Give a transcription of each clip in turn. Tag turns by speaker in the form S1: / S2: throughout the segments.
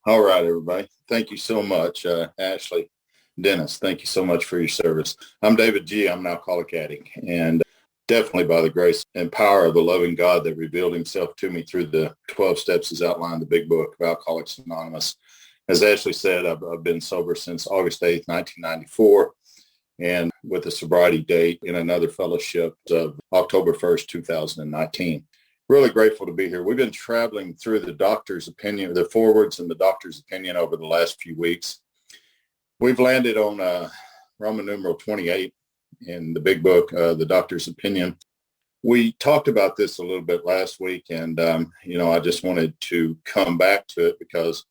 S1: All right, everybody. Thank you so much. Ashley, Dennis, thank you so much for your service. I'm David G. I'm an alcoholic addict, and definitely by the grace and power of the loving God that revealed himself to me through the 12 steps as outlined in the big book of Alcoholics Anonymous. As Ashley said, I've been sober since August 8th, 1994, and with a sobriety date in another fellowship of October 1st, 2019. Really grateful to be here. We've been traveling through the doctor's opinion, the forwards and the doctor's opinion over the last few weeks. We've landed on Roman numeral 28 in the big book, the doctor's opinion. We talked about this a little bit last week, and, I just wanted to come back to it because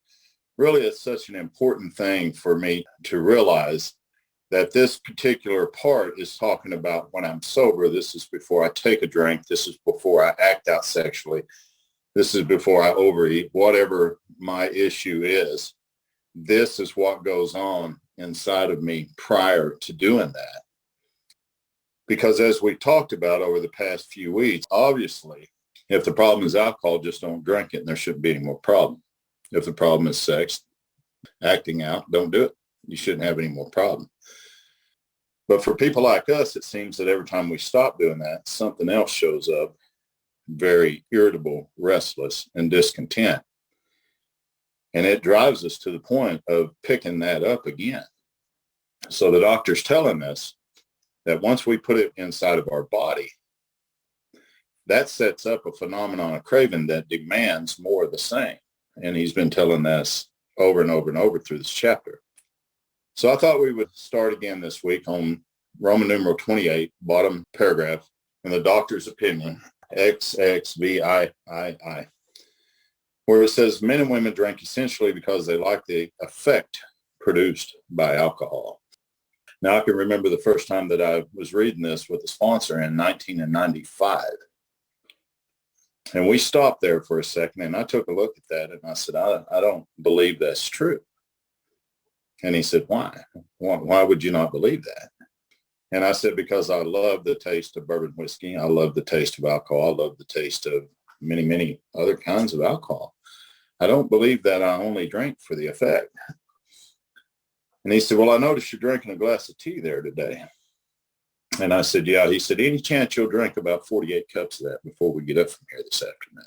S1: really it's such an important thing for me to realize that this particular part is talking about when I'm sober. This is before I take a drink. This is before I act out sexually. This is before I overeat. Whatever my issue is, this is what goes on inside of me prior to doing that. Because as we talked about over the past few weeks, obviously, if the problem is alcohol, just don't drink it and there shouldn't be any more problem. If the problem is sex, acting out, don't do it. You shouldn't have any more problem. But for people like us, it seems that every time we stop doing that, something else shows up, very irritable, restless, and discontent. And it drives us to the point of picking that up again. So the doctor's telling us that once we put it inside of our body, that sets up a phenomenon of craving that demands more of the same. And he's been telling us over and over and over through this chapter. So I thought we would start again this week on Roman numeral 28, bottom paragraph, in the doctor's opinion, XXVIII, where it says men and women drink essentially because they like the effect produced by alcohol. Now I can remember the first time that I was reading this with a sponsor in 1995. And we stopped there for a second and I took a look at that and I said, I don't believe that's true. And he said, why? Why would you not believe that? And I said, because I love the taste of bourbon whiskey. I love the taste of alcohol. I love the taste of many, many other kinds of alcohol. I don't believe that I only drink for the effect. And he said, well, I noticed you're drinking a glass of tea there today. And I said, yeah. He said, any chance you'll drink about 48 cups of that before we get up from here this afternoon?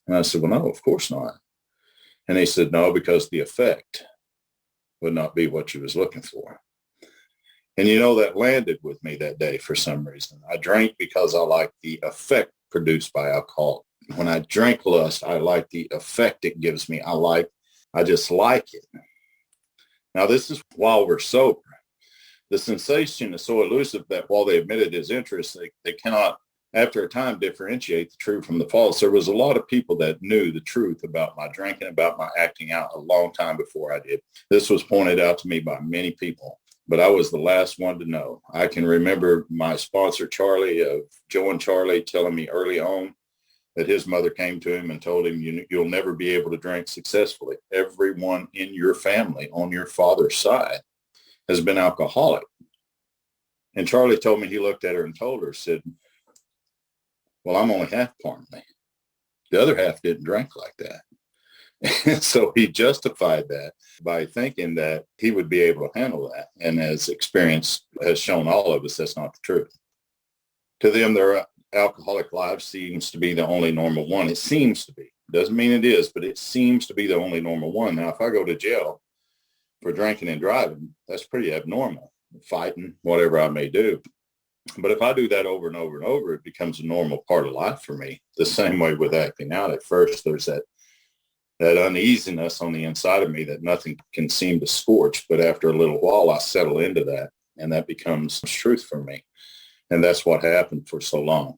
S1: And I said, well, no, of course not. And he said, no, because the effect would not be what you was looking for. And that landed with me that day for some reason. I drank because I like the effect produced by alcohol. When I drink lust, I like the effect it gives me. I just like it. Now, this is while we're sober. The sensation is so elusive that while they admitted his interest, they cannot, after a time, differentiate the true from the false. There was a lot of people that knew the truth about my drinking, about my acting out a long time before I did. This was pointed out to me by many people, but I was the last one to know. I can remember my sponsor, Charlie, of Joe and Charlie, telling me early on that his mother came to him and told him, you'll never be able to drink successfully. Everyone in your family on your father's side has been alcoholic. And Charlie told me, he looked at her and told her, said, well, I'm only half part me. The other half didn't drink like that. And so he justified that by thinking that he would be able to handle that. And as experience has shown all of us, that's not the truth. To them, their alcoholic life seems to be the only normal one. It seems to be. Doesn't mean it is, but it seems to be the only normal one. Now, if I go to jail for drinking and driving, that's pretty abnormal. Fighting, whatever I may do. But if I do that over and over and over, it becomes a normal part of life for me. The same way with acting out. At first, there's that uneasiness on the inside of me that nothing can seem to scorch. But after a little while, I settle into that, and that becomes truth for me. And that's what happened for so long.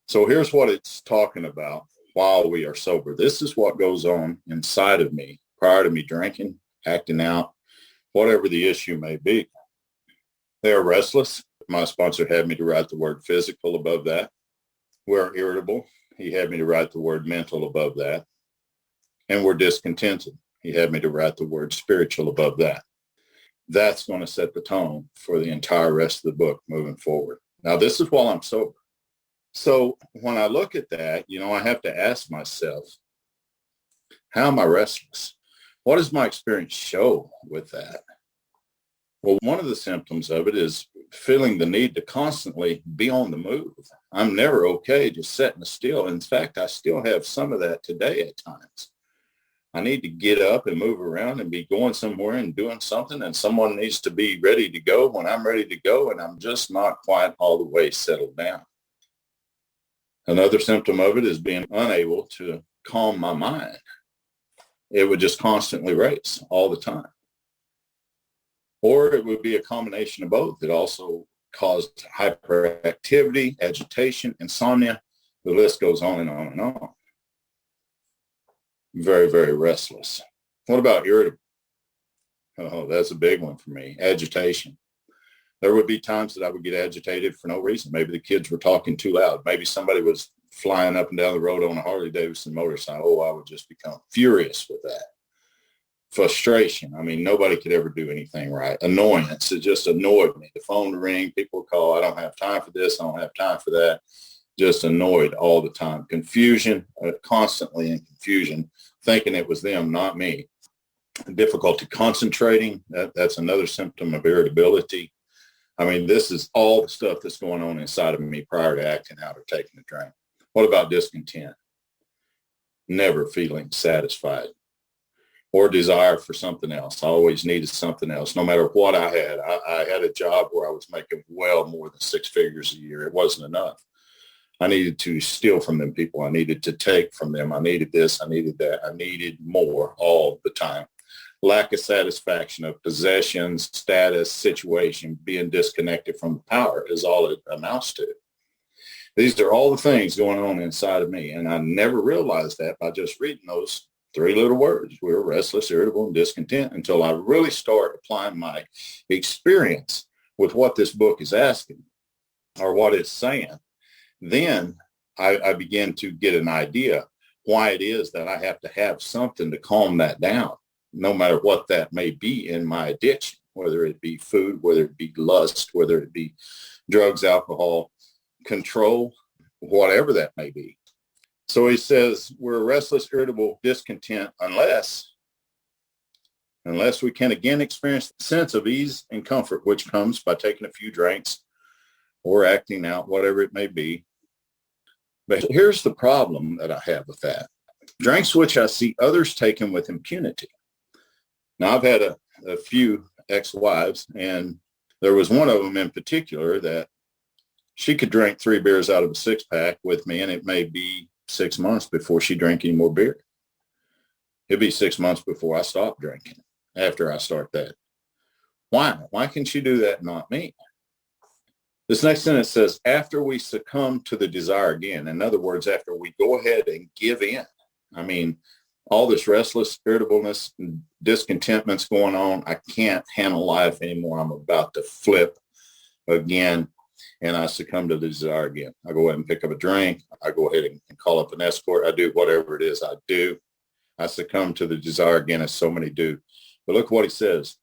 S1: So here's what it's talking about while we are sober. This is what goes on inside of me prior to me drinking, acting out, whatever the issue may be. They are restless. My sponsor had me to write the word physical above that. We're irritable. He had me to write the word mental above that. And we're discontented. He had me to write the word spiritual above that. That's going to set the tone for the entire rest of the book moving forward. Now, this is while I'm sober. So when I look at that, I have to ask myself, how am I restless? What does my experience show with that? Well, one of the symptoms of it is feeling the need to constantly be on the move. I'm never okay just sitting still. In fact, I still have some of that today at times. I need to get up and move around and be going somewhere and doing something, and someone needs to be ready to go when I'm ready to go, and I'm just not quite all the way settled down. Another symptom of it is being unable to calm my mind. It would just constantly race all the time. Or it would be a combination of both. It also caused hyperactivity, agitation, insomnia. The list goes on and on and on. Very, very restless. What about irritable? Oh, that's a big one for me. Agitation. There would be times that I would get agitated for no reason. Maybe the kids were talking too loud. Maybe somebody was flying up and down the road on a Harley Davidson motorcycle. Oh, I would just become furious with that. Frustration. I mean, nobody could ever do anything right. Annoyance. It just annoyed me. The phone would ring, people would call. I don't have time for this. I don't have time for that. Just annoyed all the time. Confusion, constantly in confusion, thinking it was them, not me. Difficulty concentrating. That's another symptom of irritability. I mean, this is all the stuff that's going on inside of me prior to acting out or taking a drink. What about discontent? Never feeling satisfied or desire for something else. I always needed something else, no matter what I had. I had a job where I was making well more than 6 figures a year. It wasn't enough. I needed to steal from them people. I needed to take from them. I needed this. I needed that. I needed more all the time. Lack of satisfaction of possessions, status, situation, being disconnected from the power is all it amounts to. These are all the things going on inside of me. And I never realized that by just reading those 3 little words. We were restless, irritable, and discontent until I really start applying my experience with what this book is asking or what it's saying. Then I began to get an idea why it is that I have to have something to calm that down, no matter what that may be in my addiction, whether it be food, whether it be lust, whether it be drugs, alcohol, control, whatever that may be. So he says we're restless, irritable, discontent unless we can again experience the sense of ease and comfort, which comes by taking a few drinks or acting out, whatever it may be. But here's the problem that I have with that. Drinks which I see others taking with impunity. Now, I've had a few ex-wives, and there was one of them in particular that she could drink 3 beers out of a 6-pack with me, and it may be 6 months before she drank any more beer. It'd be 6 months before I stop drinking after I start that. Why? Why can she do that and not me? This next sentence says, after we succumb to the desire again. In other words, after we go ahead and give in. I mean, all this restless, irritableness, and discontentment's going on. I can't handle life anymore. I'm about to flip again. And I succumb to the desire again. I go ahead and pick up a drink. I go ahead and call up an escort. I do whatever it is I do. I succumb to the desire again, as so many do. But look what he says.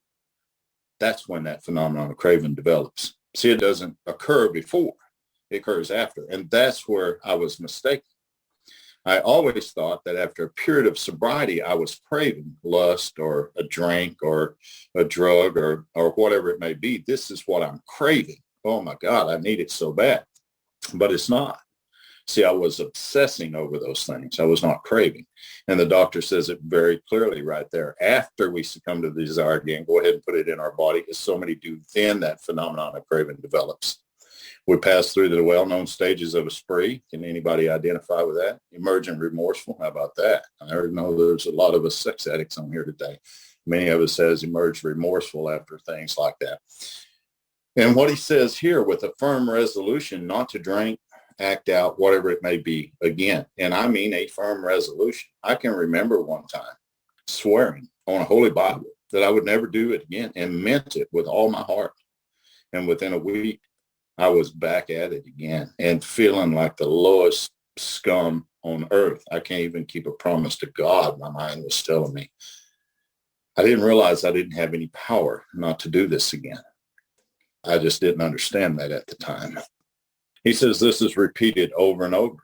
S1: That's when that phenomenon of craving develops. See, it doesn't occur before. It occurs after. And that's where I was mistaken. I always thought that after a period of sobriety, I was craving lust or a drink or a drug or whatever it may be. This is what I'm craving. Oh my God, I need it so bad. But it's not. See, I was obsessing over those things. I was not craving. And the doctor says it very clearly right there. After we succumb to the desire again, go ahead and put it in our body, as so many do, then that phenomenon of craving develops. We pass through the well-known stages of a spree. Can anybody identify with that? Emergent remorseful. How about that? I already know there's a lot of us sex addicts on here today. Many of us has emerged remorseful after things like that. And what he says here, with a firm resolution not to drink, act out, whatever it may be again. And I mean a firm resolution. I can remember one time swearing on a Holy Bible that I would never do it again, and meant it with all my heart. And within a week, I was back at it again and feeling like the lowest scum on earth. I can't even keep a promise to God, my mind was telling me. I didn't realize I didn't have any power not to do this again. I just didn't understand that at the time. He says this is repeated over and over.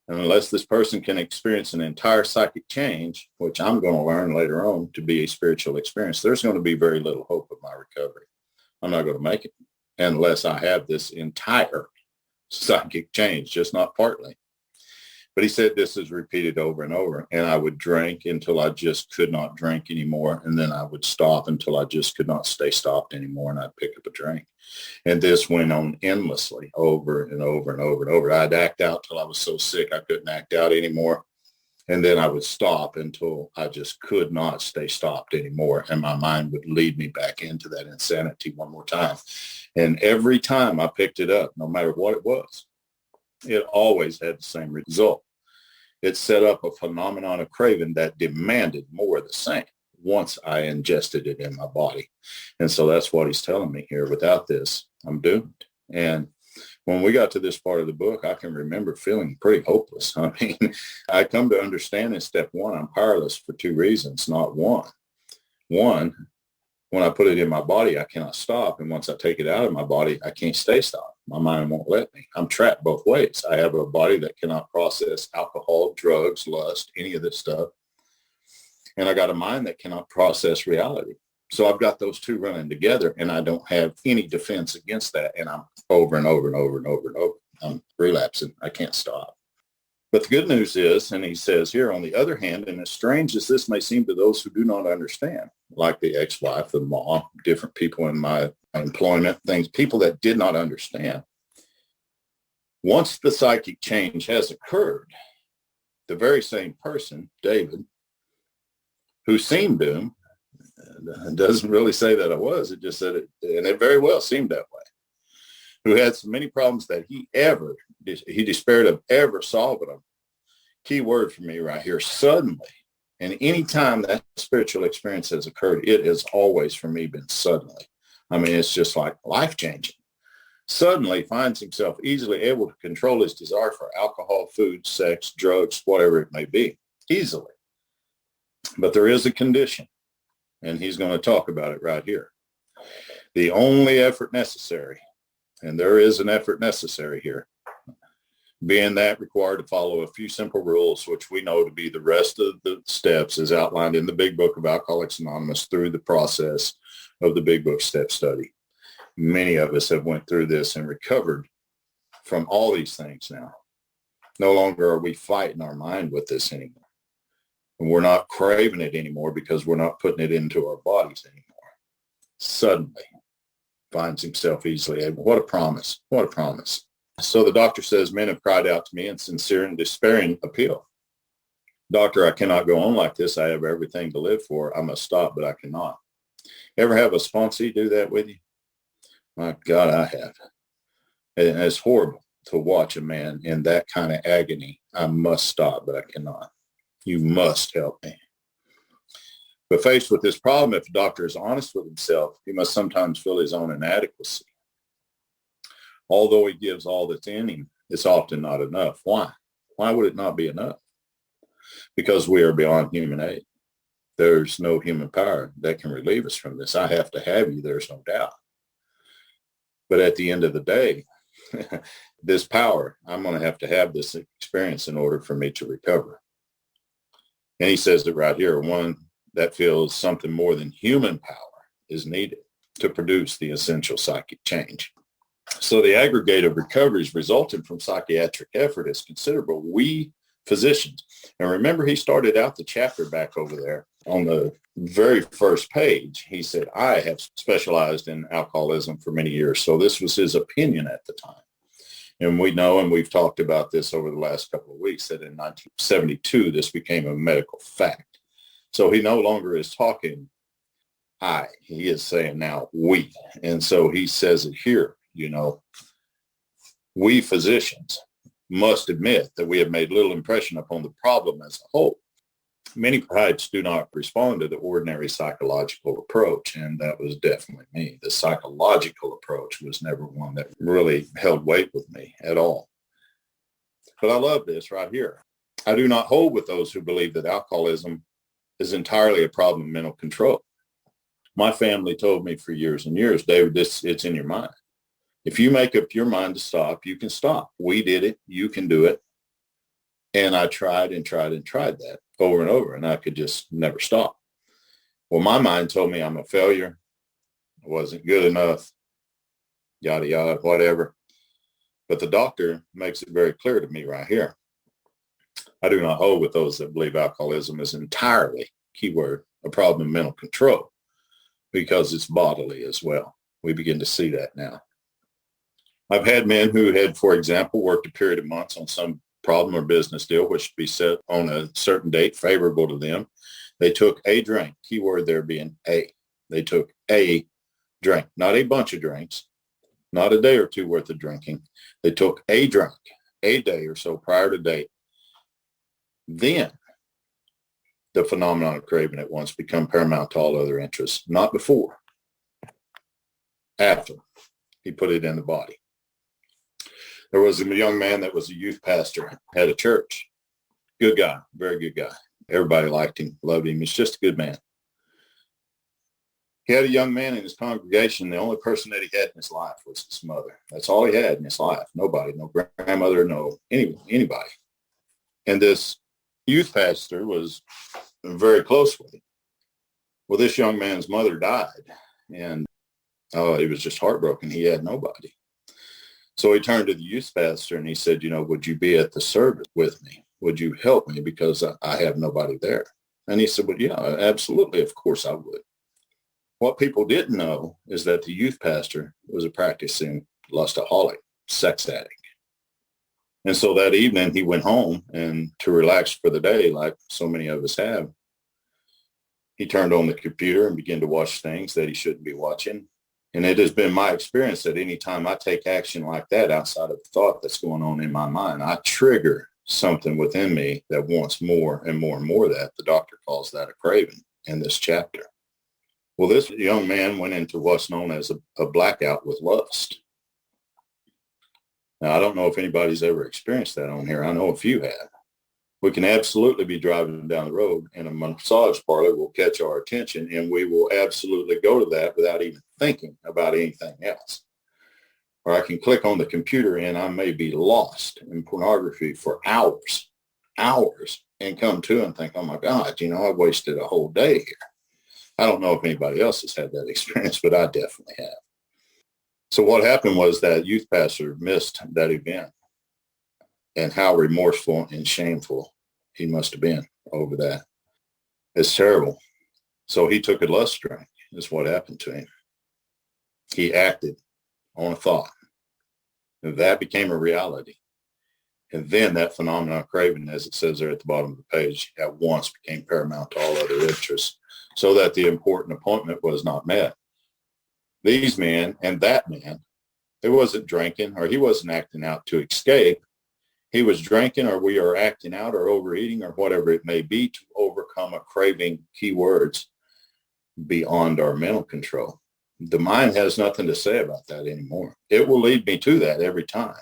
S1: And unless this person can experience an entire psychic change, which I'm going to learn later on to be a spiritual experience, there's going to be very little hope of my recovery. I'm not going to make it unless I have this entire psychic change, just not partly. But he said this is repeated over and over. And I would drink until I just could not drink anymore. And then I would stop until I just could not stay stopped anymore. And I'd pick up a drink. And this went on endlessly over and over and over and over. I'd act out till I was so sick I couldn't act out anymore. And then I would stop until I just could not stay stopped anymore. And my mind would lead me back into that insanity one more time. And every time I picked it up, no matter what it was, it always had the same result. It set up a phenomenon of craving that demanded more of the same once I ingested it in my body. And so that's what he's telling me here. Without this, I'm doomed. And when we got to this part of the book, I can remember feeling pretty hopeless. I mean, I come to understand in step one, I'm powerless for two reasons, not one. One, when I put it in my body, I cannot stop. And once I take it out of my body, I can't stay stopped. My mind won't let me. I'm trapped both ways. I have a body that cannot process alcohol, drugs, lust, any of this stuff. And I got a mind that cannot process reality. So I've got those two running together, and I don't have any defense against that. And I'm over and over and over and over and over. I'm relapsing. I can't stop. But the good news is, and he says here, on the other hand, and as strange as this may seem to those who do not understand, like the ex-wife, the mom, different people in my employment, things, people that did not understand. Once the psychic change has occurred, the very same person, David, who seemed doomed, doesn't really say that I was, it just said it, and it very well seemed that way, who had so many problems that he despaired of ever solving them. Key word for me right here, suddenly. And any time that spiritual experience has occurred, it has always for me been suddenly. I mean, it's just like life-changing. Suddenly finds himself easily able to control his desire for alcohol, food, sex, drugs, whatever it may be, easily. But there is a condition, and he's going to talk about it right here. The only effort necessary, and there is an effort necessary here, being that required to follow a few simple rules, which we know to be the rest of the steps as outlined in the Big Book of Alcoholics Anonymous through the process of the Big Book step study. Many of us have went through this and recovered from all these things now. No longer are we fighting our mind with this anymore. And we're not craving it anymore because we're not putting it into our bodies anymore. Suddenly finds himself easily able. What a promise. What a promise. So the doctor says, men have cried out to me in sincere and despairing appeal. Doctor, I cannot go on like this. I have everything to live for. I must stop, but I cannot. Ever have a sponsee do that with you? My God, I have. And it's horrible to watch a man in that kind of agony. I must stop, but I cannot. You must help me. But faced with this problem, if a doctor is honest with himself, he must sometimes feel his own inadequacy. Although he gives all that's in him, it's often not enough. Why? Why would it not be enough? Because we are beyond human aid. There's no human power that can relieve us from this. I have to have you, there's no doubt. But at the end of the day, this power, I'm going to have this experience in order for me to recover. And he says it right here, one that feels something more than human power is needed to produce the essential psychic change. So the aggregate of recoveries resulting from psychiatric effort is considerable. We physicians, and remember he started out the chapter back over there on the very first page. He said, I have specialized in alcoholism for many years. So this was his opinion at the time. And we know, and we've talked about this over the last couple of weeks, that in 1972, this became a medical fact. So he no longer is talking I, he is saying now we. And so he says it here, you know, we physicians must admit that we have made little impression upon the problem as a whole. Many perhaps do not respond to the ordinary psychological approach, and that was definitely me. The psychological approach was never one that really held weight with me at all. But I love this right here. I do not hold with those who believe that alcoholism is entirely a problem of mental control. My family told me for years and years, David, it's in your mind. If you make up your mind to stop, you can stop. We did it. You can do it. And I tried and tried and tried that over and over, and I could just never stop. Well, my mind told me I'm a failure. I wasn't good enough, yada, yada, whatever. But the doctor makes it very clear to me right here. I do not hold with those that believe alcoholism is entirely, keyword, a problem of mental control, because it's bodily as well. We begin to see that now. I've had men who had, for example, worked a period of months on some problem or business deal, which should be set on a certain date favorable to them. They took a drink, keyword there being a. They took a drink, not a bunch of drinks, not a day or two worth of drinking. They took a drink, a day or so prior to date. Then the phenomenon of craving at once become paramount to all other interests, not before, after he put it in the body. There was a young man that was a youth pastor at a church. Good guy, very good guy. Everybody liked him, loved him. He's just a good man. He had a young man in his congregation. The only person that he had in his life was his mother. That's all he had in his life. Nobody, no grandmother, no anybody. And this youth pastor was very close with him. Well, this young man's mother died, and he was just heartbroken. He had nobody. So he turned to the youth pastor and he said, would you be at the service with me? Would you help me? Because I have nobody there. And he said, well, yeah, absolutely. Of course I would. What people didn't know is that the youth pastor was a practicing lustaholic, sex addict. And so that evening he went home, and to relax for the day, like so many of us have, he turned on the computer and began to watch things that he shouldn't be watching. And it has been my experience that anytime I take action like that outside of the thought that's going on in my mind, I trigger something within me that wants more and more and more of that. The doctor calls that a craving in this chapter. Well, this young man went into what's known as a blackout with lust. Now, I don't know if anybody's ever experienced that on here. I know a few have. We can absolutely be driving down the road and a massage parlor will catch our attention, and we will absolutely go to that without even thinking about anything else. Or I can click on the computer and I may be lost in pornography for hours, and come to and think, oh my God, I wasted a whole day here. I don't know if anybody else has had that experience, but I definitely have. So what happened was that youth pastor missed that event, and how remorseful and shameful he must have been over that. It's terrible. So he took a lust drink, is what happened to him. He acted on a thought, and that became a reality. And then that phenomenon of craving, as it says there at the bottom of the page, at once became paramount to all other interests, so that the important appointment was not met. These men and that man, it wasn't drinking, or he wasn't acting out to escape. He was drinking, or we are acting out or overeating or whatever it may be to overcome a craving, keywords, beyond our mental control. The mind has nothing to say about that anymore. It will lead me to that every time.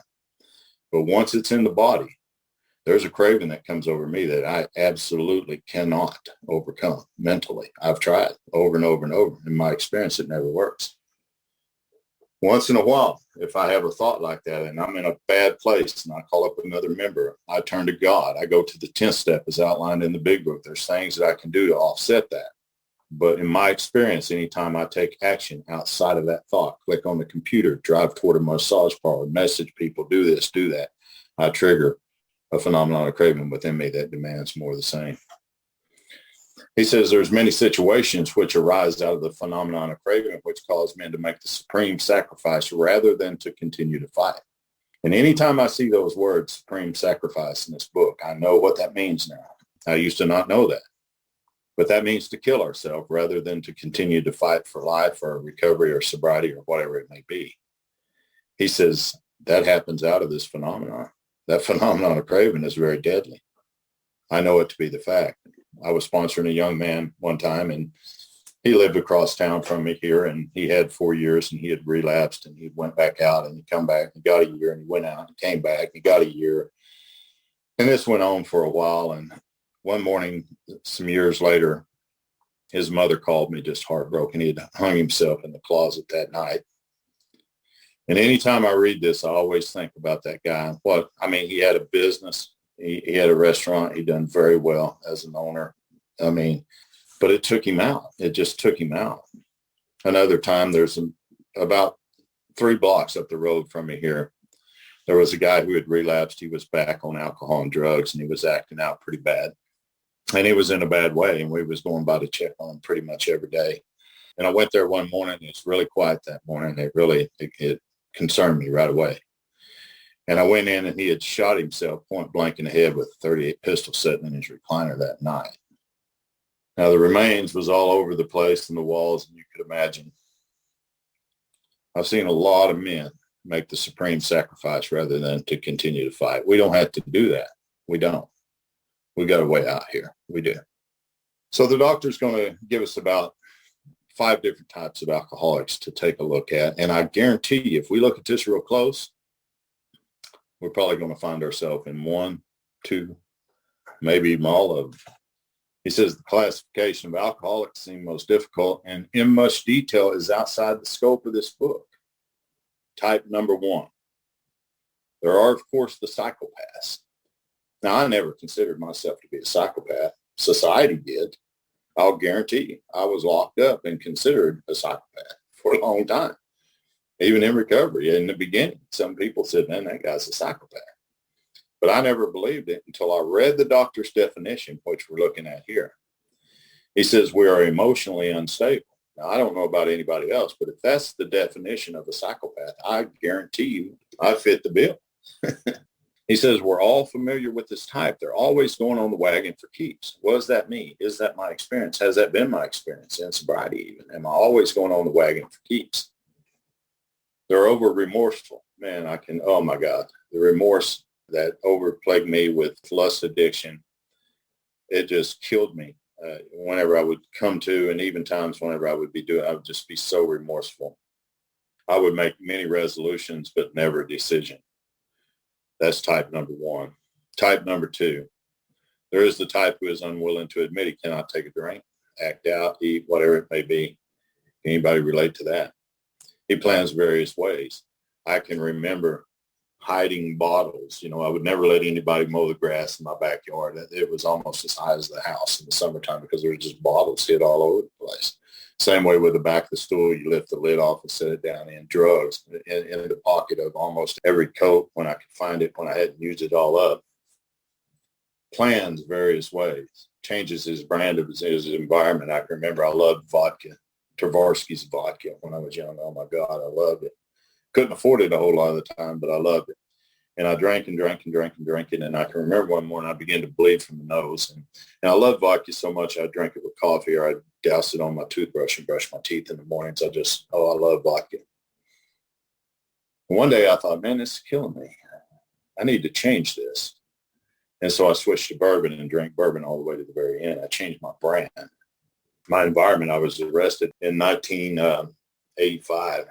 S1: But once it's in the body, there's a craving that comes over me that I absolutely cannot overcome mentally. I've tried over and over and over. In my experience, it never works. Once in a while, if I have a thought like that and I'm in a bad place and I call up another member, I turn to God. I go to the 10th step as outlined in the big book. There's things that I can do to offset that. But in my experience, anytime I take action outside of that thought, click on the computer, drive toward a massage parlor, message people, do this, do that, I trigger a phenomenon of craving within me that demands more of the same. He says there's many situations which arise out of the phenomenon of craving, which cause men to make the supreme sacrifice rather than to continue to fight. And anytime I see those words, supreme sacrifice, in this book, I know what that means now. I used to not know that. But that means to kill ourselves rather than to continue to fight for life or recovery or sobriety or whatever it may be. He says that happens out of this phenomenon. That phenomenon of craving is very deadly. I know it to be the fact. I was sponsoring a young man one time, and he lived across town from me here, and he had 4 years, and he had relapsed, and he went back out, and he come back, and got a year, and he went out and came back, and got a year. And this went on for a while, and one morning, some years later, his mother called me just heartbroken. He had hung himself in the closet that night. And anytime I read this, I always think about that guy. He had a business. He had a restaurant. He done very well as an owner. I mean, but it took him out. It just took him out. Another time, there's about 3 blocks up the road from me here, there was a guy who had relapsed. He was back on alcohol and drugs, and he was acting out pretty bad. And he was in a bad way, and we was going by to check on him pretty much every day. And I went there one morning. It was really quiet that morning. It concerned me right away. And I went in, and he had shot himself point blank in the head with a .38 pistol sitting in his recliner that night. Now, the remains was all over the place in the walls, and you could imagine. I've seen a lot of men make the supreme sacrifice rather than to continue to fight. We don't have to do that. We don't. We got a way out here. We do. So the doctor's going to give us about 5 different types of alcoholics to take a look at. And I guarantee you, if we look at this real close, we're probably going to find ourselves in 1, 2, maybe even all of them. He says the classification of alcoholics seem most difficult and in much detail is outside the scope of this book. Type number 1. There are, of course, the psychopaths. Now, I never considered myself to be a psychopath. Society did. I'll guarantee you, I was locked up and considered a psychopath for a long time. Even in recovery, in the beginning, some people said, man, that guy's a psychopath. But I never believed it until I read the doctor's definition, which we're looking at here. He says we are emotionally unstable. Now, I don't know about anybody else, but if that's the definition of a psychopath, I guarantee you I fit the bill. He says we're all familiar with this type. They're always going on the wagon for keeps. What does that mean? Is that my experience? Has that been my experience in sobriety even? Am I always going on the wagon for keeps? They're over remorseful. Man, oh my God, the remorse that overplagued me with lust addiction, it just killed me. Whenever I would come to, and even times whenever I would just be so remorseful. I would make many resolutions, but never a decision. That's type number 1. Type number 2, there is the type who is unwilling to admit he cannot take a drink, act out, eat, whatever it may be. Can anybody relate to that? He plans various ways. I can remember hiding bottles. I would never let anybody mow the grass in my backyard. It was almost as high as the house in the summertime because there were just bottles hid all over the place. Same way with the back of the stool, you lift the lid off and set it down in drugs in the pocket of almost every coat when I could find it, when I hadn't used it all up. Plans various ways, changes his brand of his environment. I can remember I loved vodka, Tavarsky's vodka when I was young. Oh my God, I loved it. Couldn't afford it a whole lot of the time, but I loved it. And I drank and drank and drank and drank it. And I can remember one morning I began to bleed from the nose. And I loved vodka so much I drank it with coffee, or I'd douse it on my toothbrush and brush my teeth in the mornings. I love vodka. And one day I thought, man, this is killing me. I need to change this. And so I switched to bourbon and drank bourbon all the way to the very end. I changed my brand. My environment, I was arrested in 1985.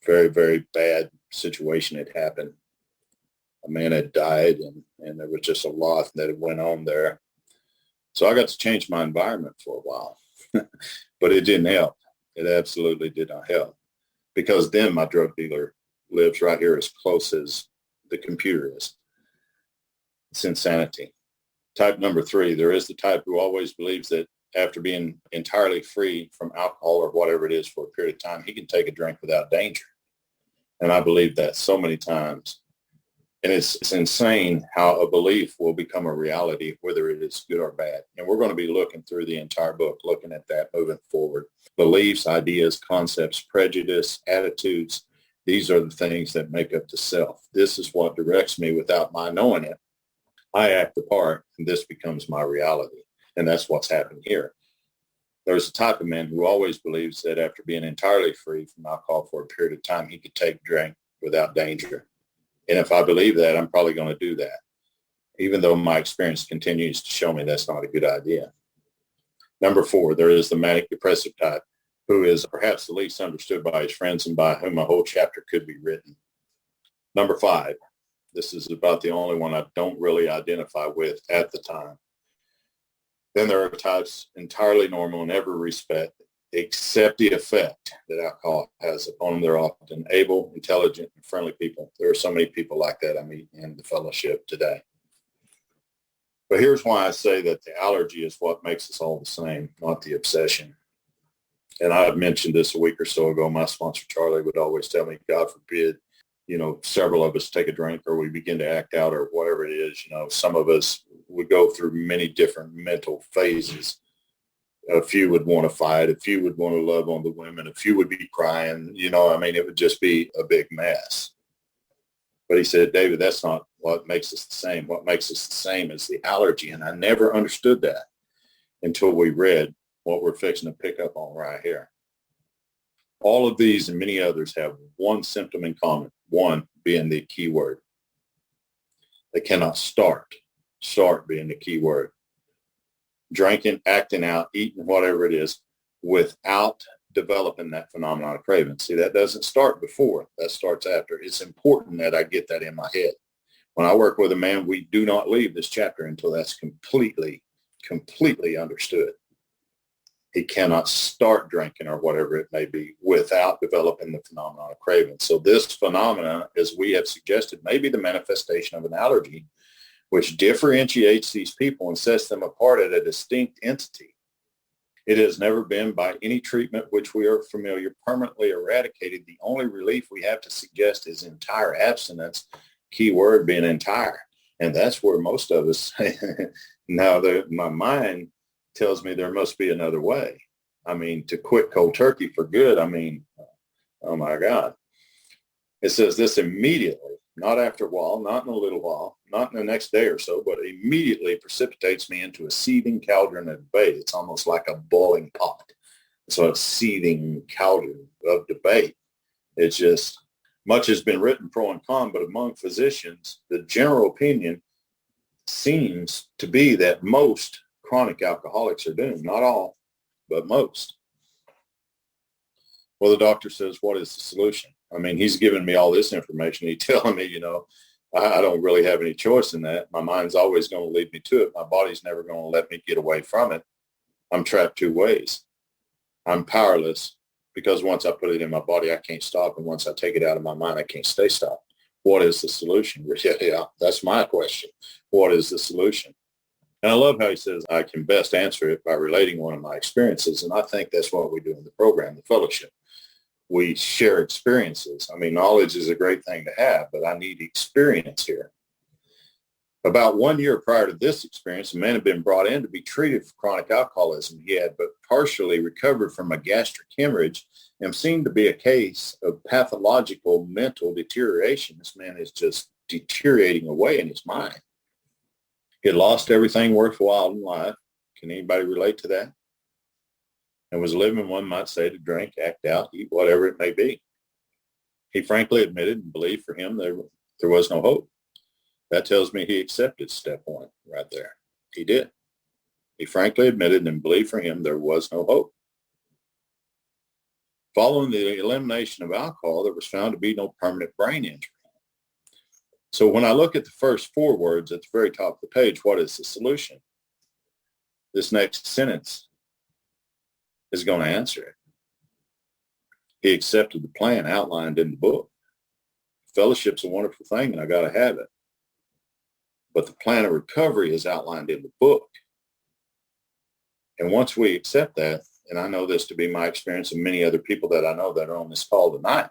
S1: Very, very bad situation had happened. A man had died, and there was just a lot that had went on there. So I got to change my environment for a while, but it didn't help. It absolutely did not help, because then my drug dealer lives right here as close as the computer is. It's insanity. Type number 3, there is the type who always believes that after being entirely free from alcohol or whatever it is for a period of time, he can take a drink without danger. And I believe that so many times. And it's insane how a belief will become a reality, whether it is good or bad. And we're going to be looking through the entire book, looking at that moving forward. Beliefs, ideas, concepts, prejudice, attitudes, these are the things that make up the self. This is what directs me without my knowing it. I act the part, and this becomes my reality. And that's what's happened here. There's a type of man who always believes that after being entirely free from alcohol for a period of time, he could take a drink without danger. And if I believe that, I'm probably going to do that, even though my experience continues to show me that's not a good idea. Number 4, there is the manic depressive type, who is perhaps the least understood by his friends and by whom a whole chapter could be written. Number 5, this is about the only one I don't really identify with at the time. Then there are types entirely normal in every respect, except the effect that alcohol has upon them. They're often able, intelligent, and friendly people. There are so many people like that I meet in the fellowship today. But here's why I say that the allergy is what makes us all the same, not the obsession. And I mentioned this a week or so ago. My sponsor, Charlie, would always tell me, God forbid, several of us take a drink or we begin to act out or whatever it is. Some of us would go through many different mental phases. A few would want to fight. A few would want to love on the women. A few would be crying. It would just be a big mess. But he said, David, that's not what makes us the same. What makes us the same is the allergy. And I never understood that until we read what we're fixing to pick up on right here. All of these and many others have one symptom in common, one being the key word. They cannot start being the key word. Drinking, acting out, eating, whatever it is, without developing that phenomenon of craving. See, that doesn't start before, that starts after. It's important that I get that in my head. When I work with a man, we do not leave this chapter until that's completely understood. He cannot start drinking or whatever it may be without developing the phenomenon of craving. So this phenomena, as we have suggested, may be the manifestation of an allergy, which differentiates these people and sets them apart as a distinct entity. It has never been, by any treatment which we are familiar, permanently eradicated. The only relief we have to suggest is entire abstinence, key word being entire. And that's where most of us, now my mind tells me there must be another way. To quit cold turkey for good, oh my God. It says this immediately, not after a while, not in a little while, not in the next day or so, but immediately precipitates me into a seething cauldron of debate. It's almost like a boiling pot. So a seething cauldron of debate. It's just, much has been written pro and con, but among physicians, the general opinion seems to be that most chronic alcoholics are doomed. Not all, but most. Well, the doctor says, what is the solution? He's giving me all this information. He's telling me, I don't really have any choice in that. My mind's always going to lead me to it. My body's never going to let me get away from it. I'm trapped two ways. I'm powerless because once I put it in my body, I can't stop. And once I take it out of my mind, I can't stay stopped. What is the solution? Yeah, that's my question. What is the solution? And I love how he says, I can best answer it by relating one of my experiences. And I think that's what we do in the program, the fellowship. We share experiences. Knowledge is a great thing to have, but I need experience here. About 1 year prior to this experience, a man had been brought in to be treated for chronic alcoholism. He had but partially recovered from a gastric hemorrhage and seemed to be a case of pathological mental deterioration. This man is just deteriorating away in his mind. He had lost everything worthwhile in life. Can anybody relate to that? And was living, one might say, to drink, act out, eat, whatever it may be. He frankly admitted and believed for him there was no hope. That tells me he accepted step one right there. He did. He frankly admitted and believed for him there was no hope. Following the elimination of alcohol, there was found to be no permanent brain injury. So when I look at the first four words at the very top of the page, what is the solution? This next sentence is going to answer it. He accepted the plan outlined in the book. Fellowship's a wonderful thing, and I got to have it. But the plan of recovery is outlined in the book. And once we accept that, and I know this to be my experience and many other people that I know that are on this call tonight,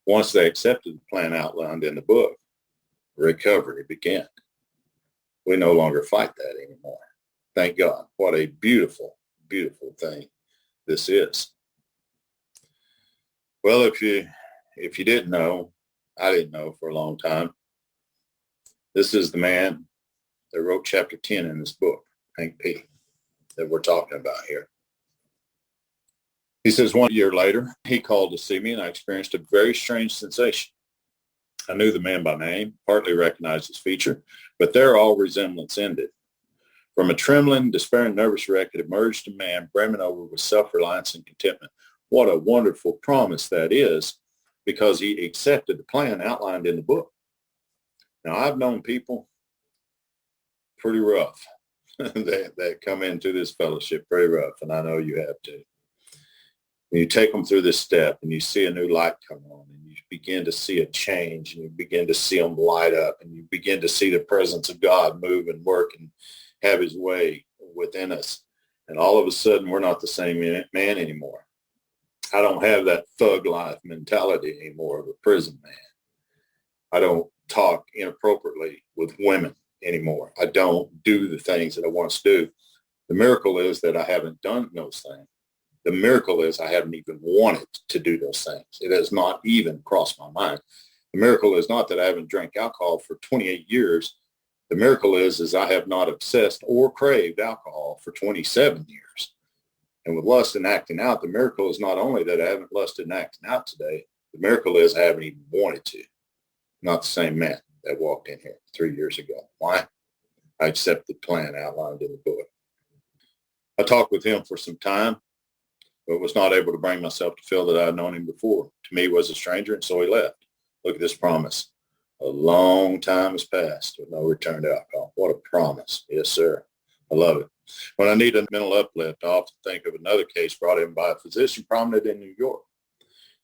S1: once they accepted the plan outlined in the book, recovery began. We no longer fight that anymore. Thank God. What a beautiful, beautiful thing this is. Well, if you didn't know, I didn't know for a long time. This is the man that wrote chapter 10 in this book, Hank P., that we're talking about here. He says 1 year later, he called to see me, and I experienced a very strange sensation. I knew the man by name, partly recognized his feature, but there all resemblance ended. From a trembling, despairing, nervous wreck, it emerged a man brimming over with self-reliance and contentment. What a wonderful promise that is, because he accepted the plan outlined in the book. Now, I've known people pretty rough that come into this fellowship pretty rough, and I know you have too. When you take them through this step and you see a new light come on and you begin to see a change, and you begin to see them light up, and you begin to see the presence of God move and work and have his way within us. And all of a sudden, we're not the same man anymore. I don't have that thug life mentality anymore of a prison man. I don't talk inappropriately with women anymore. I don't do the things that I once do. The miracle is that I haven't done those things. The miracle is I haven't even wanted to do those things. It has not even crossed my mind. The miracle is not that I haven't drank alcohol for 28 years. The miracle is I have not obsessed or craved alcohol for 27 years. And with lust and acting out, the miracle is not only that I haven't lusted and acting out today. The miracle is I haven't even wanted to. Not the same man that walked in here 3 years ago. Why? I accepted the plan outlined in the book. I talked with him for some time, but was not able to bring myself to feel that I had known him before. To me, he was a stranger, and so he left. Look at this promise. A long time has passed with no return to alcohol. What a promise. Yes, sir. I love it. When I need a mental uplift, I often think of another case brought in by a physician prominent in New York.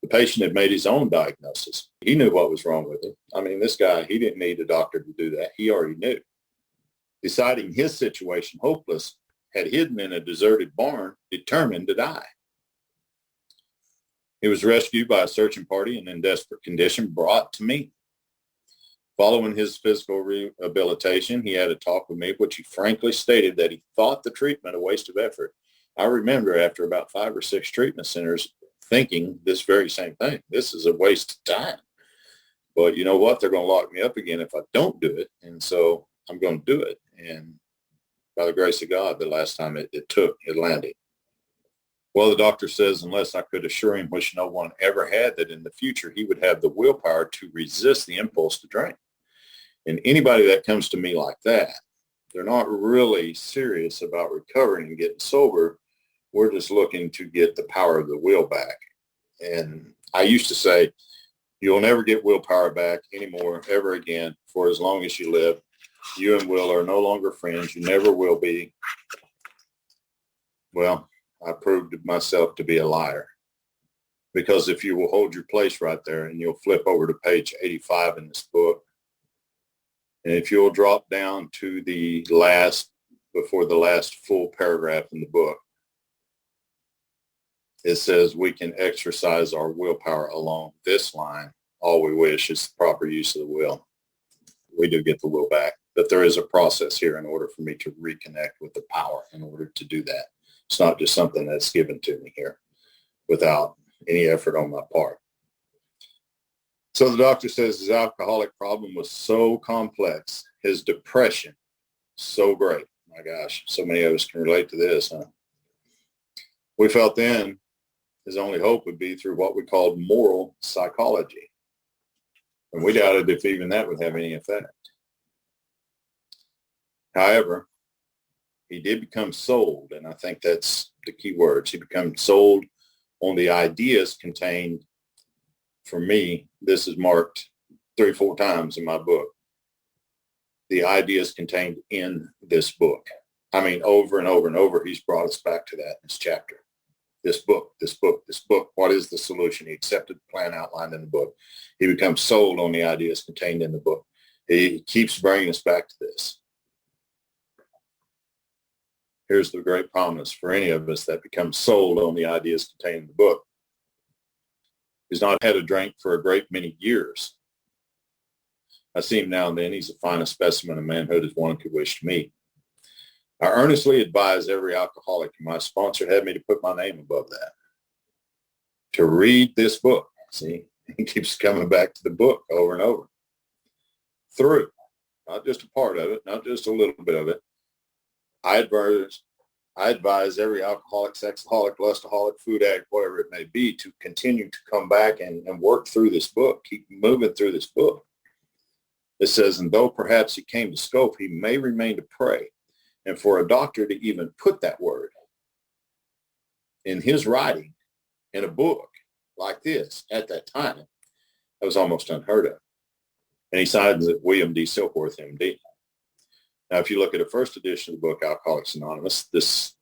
S1: The patient had made his own diagnosis. He knew what was wrong with him. I mean, this guy, he didn't need a doctor to do that. He already knew. Deciding his situation hopeless, had hidden in a deserted barn, determined to die. He was rescued by a searching party and in desperate condition brought to me. Following his physical rehabilitation, he had a talk with me, which he frankly stated that he thought the treatment a waste of effort. I remember after about 5 or 6 treatment centers thinking this very same thing. This is a waste of time. But you know what? They're going to lock me up again if I don't do it. And so I'm going to do it. And by the grace of God, the last time it landed. Well, the doctor says, unless I could assure him, which no one ever had, that in the future he would have the willpower to resist the impulse to drink. And anybody that comes to me like that, they're not really serious about recovering and getting sober. We're just looking to get the power of the will back. And I used to say, you'll never get willpower back anymore, ever again, for as long as you live. You and Will are no longer friends. You never will be. Well, I proved myself to be a liar. Because if you will hold your place right there and you'll flip over to page 85 in this book, and if you'll drop down to the last, before the last full paragraph in the book, it says we can exercise our willpower along this line. All we wish is the proper use of the will. We do get the will back, but there is a process here in order for me to reconnect with the power in order to do that. It's not just something that's given to me here without any effort on my part. So the doctor says his alcoholic problem was so complex, his depression so great. My gosh, so many of us can relate to this, huh? We felt then his only hope would be through what we called moral psychology. And we doubted if even that would have any effect. However, he did become sold, and I think that's the key words. He became sold on the ideas contained, for me, this is marked 3 or 4 times in my book, the ideas contained in this book. I mean, over and over and over, he's brought us back to that in this chapter. This book. What is the solution? He accepted the plan outlined in the book. He becomes sold on the ideas contained in the book. He keeps bringing us back to this. Here's the great promise for any of us that becomes sold on the ideas contained in the book. He's not had a drink for a great many years. I see him now and then. He's the finest specimen of manhood as one could wish to meet. I earnestly advise every alcoholic, and my sponsor had me to put my name above that, to read this book. See, he keeps coming back to the book over and over. Through, not just a part of it, not just a little bit of it. I advise every alcoholic, sexaholic, lustaholic, food addict, whatever it may be, to continue to come back and work through this book, keep moving through this book. It says, and though perhaps he came to scope, he may remain to pray. And for a doctor to even put that word in his writing in a book like this at that time, that was almost unheard of. And he signs it William D. Silkworth, MD. Now, if you look at the first edition of the book, Alcoholics Anonymous, this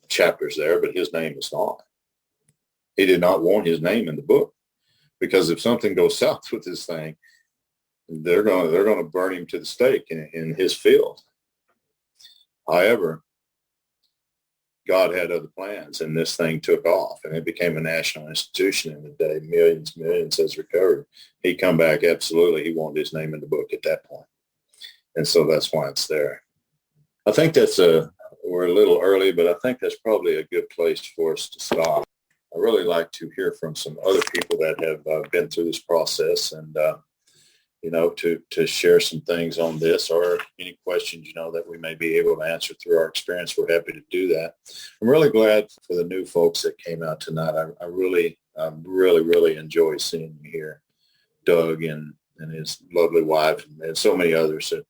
S1: chapter's there, but his name is not. He did not want his name in the book. because if something goes south with this thing, they're going to burn him to the stake in his field. However, God had other plans, and this thing took off, and it became a national institution in the day. Millions has recovered. He come back, absolutely. He wanted his name in the book at that point. And so that's why it's there. I think we're a little early, but I think that's probably a good place for us to stop. I really like to hear from some other people that have been through this process and, to share some things on this, or any questions, that we may be able to answer through our experience. We're happy to do that. I'm really glad for the new folks that came out tonight. I really enjoy seeing you here, Doug and his lovely wife and so many others. So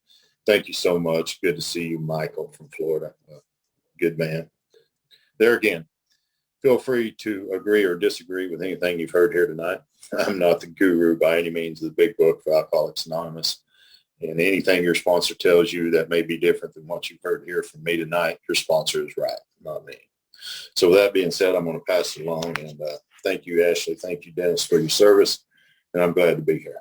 S1: thank you so much. Good to see you, Michael from Florida. Good man. There again, feel free to agree or disagree with anything you've heard here tonight. I'm not the guru by any means of the big book for Alcoholics Anonymous. And anything your sponsor tells you that may be different than what you've heard here from me tonight, your sponsor is right, not me. So with that being said, I'm going to pass it along. And thank you, Ashley. Thank you, Dennis, for your service. And I'm glad to be here.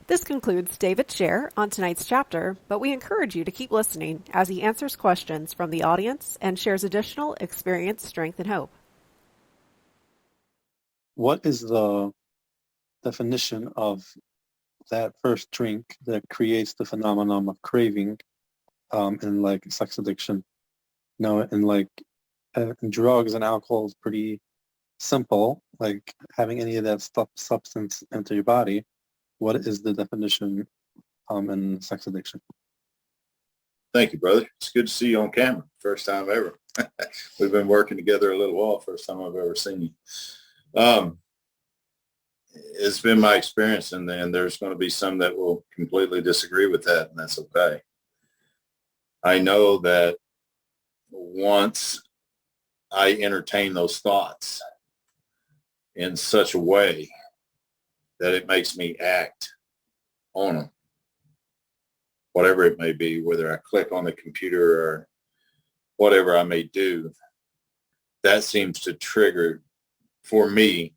S2: This concludes David's share on tonight's chapter, but we encourage you to keep listening as he answers questions from the audience and shares additional experience, strength, and hope.
S3: What is the definition of that first drink that creates the phenomenon of craving in like sex addiction? In drugs and alcohol is pretty simple, like having any of that substance enter your body. What is the definition in sex addiction?
S1: Thank you, brother. It's good to see you on camera. First time ever. We've been working together a little while. First time I've ever seen you. It's been my experience, and there's going to be some that will completely disagree with that, and that's okay. I know that once I entertain those thoughts in such a way that it makes me act on them, whatever it may be, whether I click on the computer or whatever I may do, that seems to trigger for me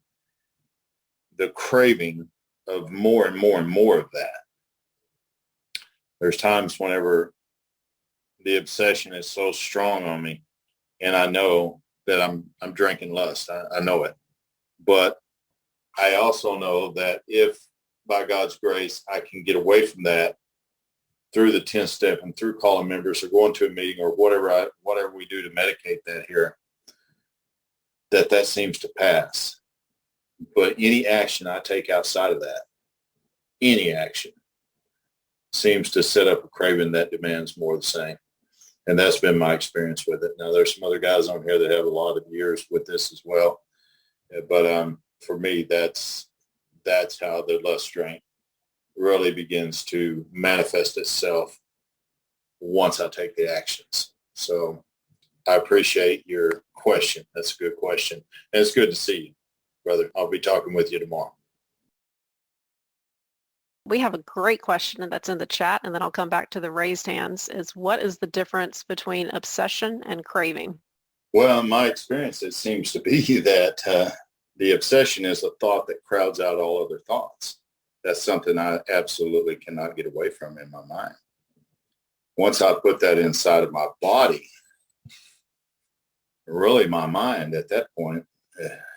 S1: the craving of more and more and more of that. There's times whenever the obsession is so strong on me, and I know that I'm drinking lust. I know it. But I also know that if by God's grace I can get away from that through the 10th step and through calling members or going to a meeting or whatever we do to medicate that here, that seems to pass. But any action I take outside of that, any action, seems to set up a craving that demands more of the same. And that's been my experience with it. Now, there's some other guys on here that have a lot of years with this as well. But for me, that's how the lust drink really begins to manifest itself once I take the actions. So I appreciate your question. That's a good question. And it's good to see you, brother. I'll be talking with you tomorrow.
S2: We have a great question that's in the chat, and then I'll come back to the raised hands, is what is the difference between obsession and craving?
S1: Well, in my experience, it seems to be that the obsession is a thought that crowds out all other thoughts. That's something I absolutely cannot get away from in my mind. Once I put that inside of my body, really my mind at that point,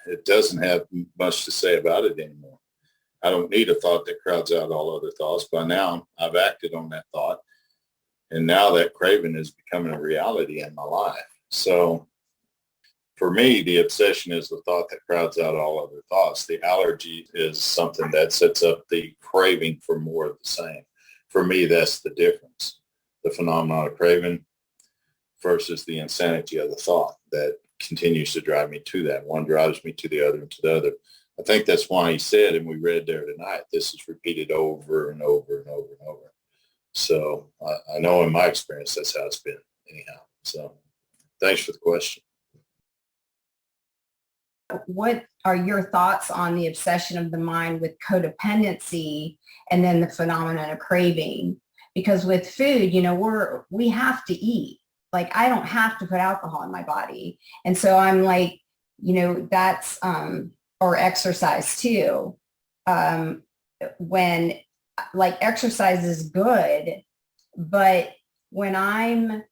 S1: it doesn't have much to say about it anymore. I don't need a thought that crowds out all other thoughts. By now, I've acted on that thought, and now that craving is becoming a reality in my life. So for me, the obsession is the thought that crowds out all other thoughts. The allergy is something that sets up the craving for more of the same. For me, that's the difference. The phenomenon of craving versus the insanity of the thought that continues to drive me to that. One drives me to the other and to the other. I think that's why he said, and we read there tonight, this is repeated over and over and over and over. So I know in my experience, that's how it's been anyhow. So thanks for the question.
S4: What are your thoughts on the obsession of the mind with codependency and then the phenomenon of craving? Because with food, we have to eat. Like, I don't have to put alcohol in my body. And so I'm like, that's, or exercise too. When like exercise is good, but if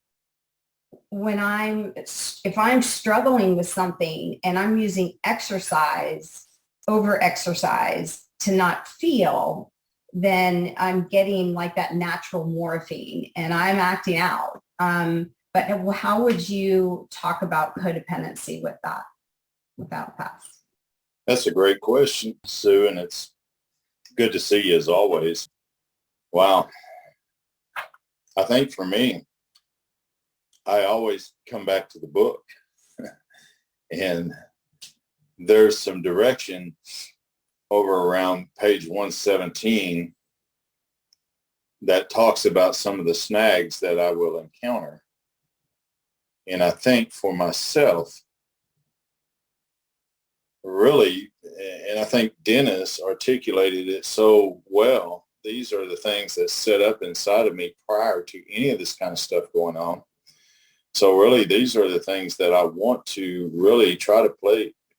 S4: I'm struggling with something and I'm using exercise over exercise to not feel, then I'm getting like that natural morphine and I'm acting out. But how would you talk about codependency with that, without that?
S1: That's a great question, Sue, and it's good to see you as always. Wow. I think for me, I always come back to the book and there's some direction over around page 117 that talks about some of the snags that I will encounter. And I think for myself, really, and I think Dennis articulated it so well, these are the things that set up inside of me prior to any of this kind of stuff going on. So really, these are the things that I want to really try to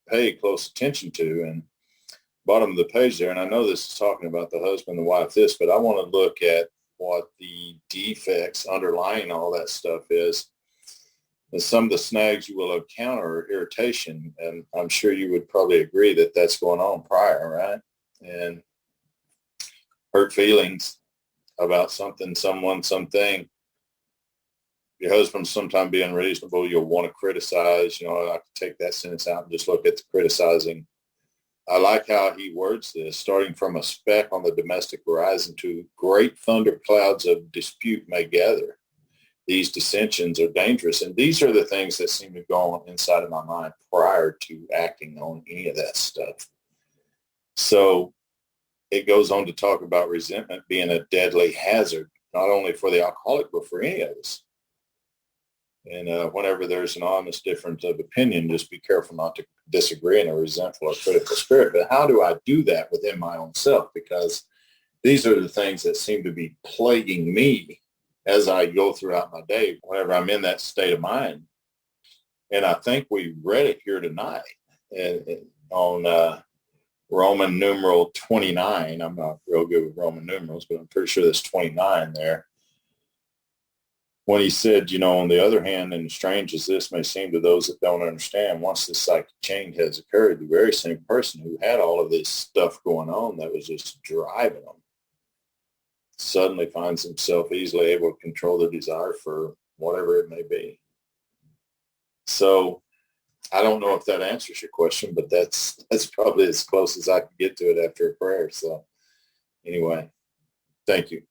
S1: pay close attention to. And bottom of the page there, and I know this is talking about the husband, the wife, this, but I want to look at what the defects underlying all that stuff is. And some of the snags you will encounter are irritation, and I'm sure you would probably agree that that's going on prior, right? And hurt feelings about something, someone, something. Your husband's sometimes being reasonable. You'll want to criticize. I could take that sentence out and just look at the criticizing. I like how he words this, starting from a speck on the domestic horizon to great thunder clouds of dispute may gather. These dissensions are dangerous. And these are the things that seem to go on inside of my mind prior to acting on any of that stuff. So it goes on to talk about resentment being a deadly hazard, not only for the alcoholic, but for any of us. And whenever there's an honest difference of opinion, just be careful not to disagree in a resentful or critical spirit. But how do I do that within my own self? Because these are the things that seem to be plaguing me as I go throughout my day, whenever I'm in that state of mind. And I think we read it here tonight on Roman numeral 29. I'm not real good with Roman numerals, but I'm pretty sure there's 29 there. When he said, on the other hand, and strange as this may seem to those that don't understand, once this psychic change has occurred, the very same person who had all of this stuff going on that was just driving them suddenly finds himself easily able to control the desire for whatever it may be. So I don't know if that answers your question, but that's probably as close as I can get to it after a prayer. So anyway, thank you.